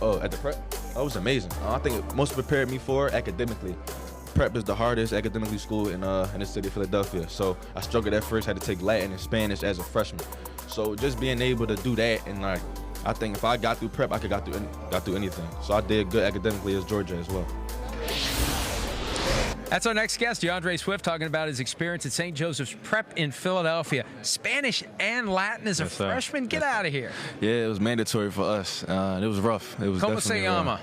Oh, at the prep? Oh, it was amazing. I think it most prepared me for academically. Prep is the hardest academically school in the city of Philadelphia. So I struggled at first, had to take Latin and Spanish as a freshman. So just being able to do that, and like, I think if I got through prep, I could got through anything. So I did good academically as Georgia as well. That's our next guest, DeAndre Swift, talking about his experience at St. Joseph's Prep in Philadelphia. Spanish and Latin as a freshman? Get out of here. Yeah, it was mandatory for us. It was rough. It was ¿Cómo se llama?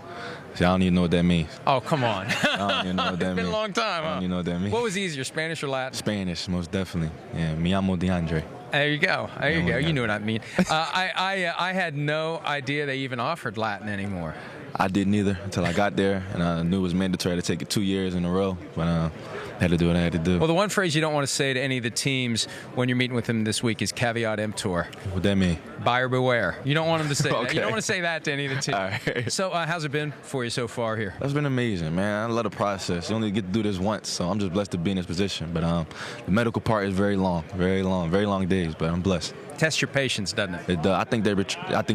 See, I don't even know what that means. Oh, come on. I don't even know what that means. It's been a long time, huh? I don't even know what that means. What was easier, Spanish or Latin? Spanish, most definitely. Yeah, me llamo DeAndre. There you go. There you go. You knew what I mean. I had no idea they even offered Latin anymore. I didn't either until I got there, and I knew it was mandatory to take it 2 years in a row. But I had to do what I had to do. Well, the one phrase you don't want to say to any of the teams when you're meeting with them this week is caveat emptor. What that mean? Buyer beware. You don't want them to say Okay. that. You don't want to say that to any of the teams. All right. So how's it been for you so far here? That's been amazing, man. I love the process. You only get to do this once, so I'm just blessed to be in this position. But the medical part is very long days, but I'm blessed. Tests your patience, doesn't it? It does. I think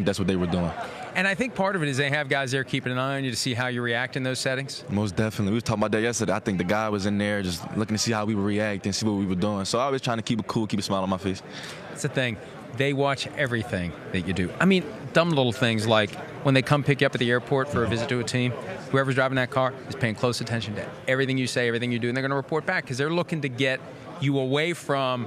that's what they were doing. And I think part of it is they have guys there keeping an eye on you to see how you react in those settings. Most definitely. We was talking about that yesterday. I think the guy was in there just looking to see how we were reacting, see what we were doing. So I was trying to keep it cool, keep a smile on my face. That's the thing. They watch everything that you do. I mean, dumb little things like when they come pick you up at the airport for a visit to a team, whoever's driving that car is paying close attention to everything you say, everything you do, and they're going to report back because they're looking to get you away from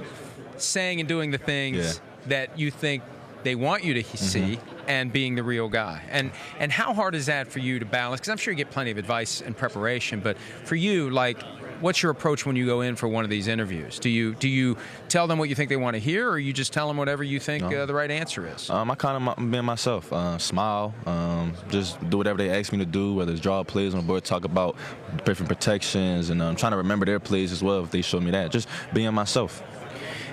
saying and doing the things that you think they want you to see and being the real guy. And how hard is that for you to balance? Because I'm sure you get plenty of advice and preparation, but for you, like, what's your approach when you go in for one of these interviews? Do you tell them what you think they want to hear, or you just tell them whatever you think the right answer is? I kind of being myself. Smile. Just do whatever they ask me to do, whether it's draw plays on the board, talk about different protections, and I'm trying to remember their plays as well if they show me that. Just being myself.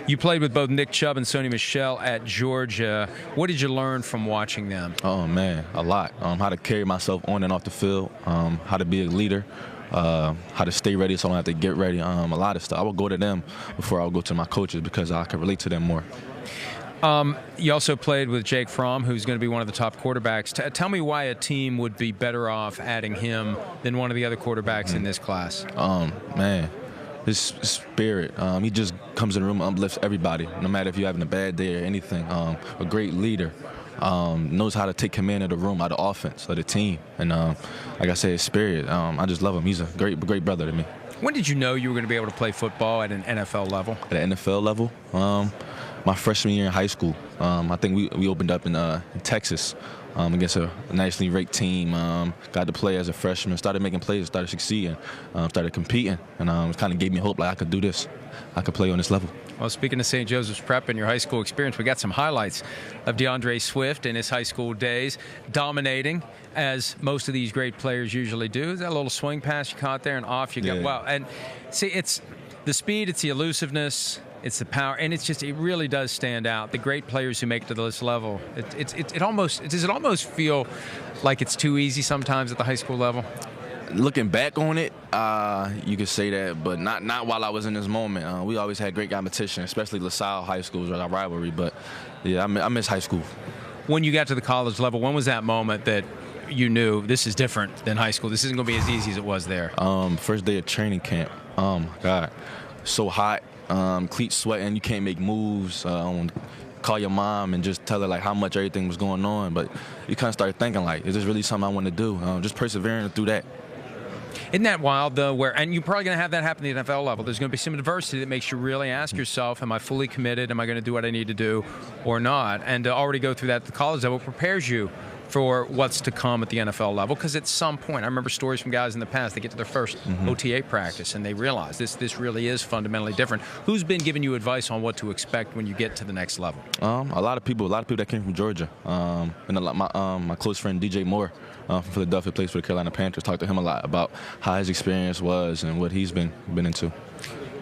You played with both Nick Chubb and Sony Michel at Georgia. What did you learn from watching them? Oh, man, a lot. How to carry myself on and off the field, how to be a leader, how to stay ready so I don't have to get ready, a lot of stuff. I would go to them before I would go to my coaches because I could relate to them more. You also played with Jake Fromm, who's going to be one of the top quarterbacks. Tell me why a team would be better off adding him than one of the other quarterbacks in this class. Man. His spirit, he just comes in the room and uplifts everybody, no matter if you're having a bad day or anything. A great leader, knows how to take command of the room, of the offense, of the team. And like I said, his spirit, I just love him. He's a great brother to me. When did you know you were going to be able to play football at an NFL level? At an NFL level? My freshman year in high school. I think we opened up in Texas against a nationally ranked team. Got to play as a freshman, started making plays, started succeeding, started competing, and it kind of gave me hope like I could do this. I could play on this level. Well, speaking of St. Joseph's Prep and your high school experience, we got some highlights of DeAndre Swift in his high school days, dominating as most of these great players usually do. That little swing pass you caught there and off you go. Wow. And see, it's the speed, it's the elusiveness, it's the power, and it really does stand out. The great players who make it to this level, does it almost feel like it's too easy sometimes at the high school level? Looking back on it, you could say that, but not while I was in this moment. We always had great competition, especially LaSalle High School was our rivalry. But yeah, I miss high school. When you got to the college level, when was that moment that you knew this is different than high school? This isn't going to be as easy as it was there. First day of training camp. Oh my God, so hot. Cleats sweating, you can't make moves. Call your mom and just tell her like how much everything was going on. But you kind of start thinking like, is this really something I want to do? Just persevering through that. Isn't that wild, though, and you're probably going to have that happen at the NFL level. There's going to be some adversity that makes you really ask yourself, am I fully committed? Am I going to do what I need to do or not? And to already go through that at the college level prepares you for what's to come at the NFL level, because at some point, I remember stories from guys in the past, they get to their first OTA practice and they realize this really is fundamentally different. Who's been giving you advice on what to expect when you get to the next level? A lot of people that came from Georgia. And my close friend DJ Moore from Philadelphia, plays for the Carolina Panthers, talked to him a lot about how his experience was and what he's been into.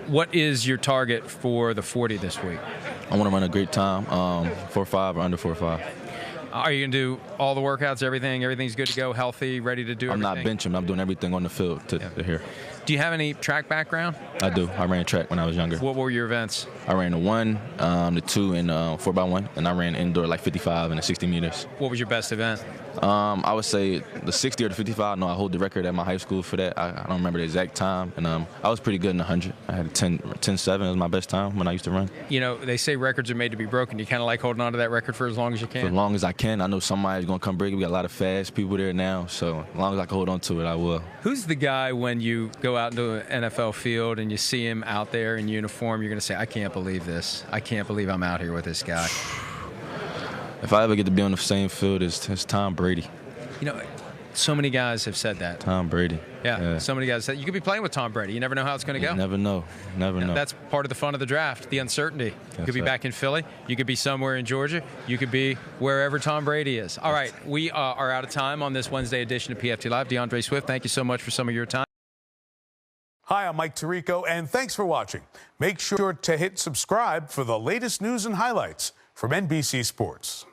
What is your target for the 40 this week? I want to run a great time, 4.5 or under 4.5. Are you going to do all the workouts, everything? Everything's good to go, healthy, ready to do everything? I'm not benching. I'm doing everything on the field to here. Do you have any track background? I do. I ran track when I was younger. What were your events? I ran the 1, the 2, and 4x1, and I ran indoor like 55 and the 60 meters. What was your best event? I would say the 60 or the 55. No, I hold the record at my high school for that. I don't remember the exact time, and I was pretty good in the 100. I had a 10.7 was my best time when I used to run. You know, they say records are made to be broken. You kind of like holding on to that record for as long as you can? For as long as I can. I know somebody's going to come break it. We got a lot of fast people there now, so as long as I can hold on to it, I will. Who's the guy when you go out into an NFL field and you see him out there in uniform, you're going to say, I can't believe this. I can't believe I'm out here with this guy. If I ever get to be on the same field as Tom Brady. You know, so many guys have said that. Tom Brady. Yeah, so many guys said you could be playing with Tom Brady. You never know how it's going to go. You never know. Never know. That's part of the fun of the draft, the uncertainty. You could be back in Philly. You could be somewhere in Georgia. You could be wherever Tom Brady is. All right, we are out of time on this Wednesday edition of PFT Live. DeAndre Swift, thank you so much for some of your time. Hi, I'm Mike Tirico, and thanks for watching. Make sure to hit subscribe for the latest news and highlights from NBC Sports.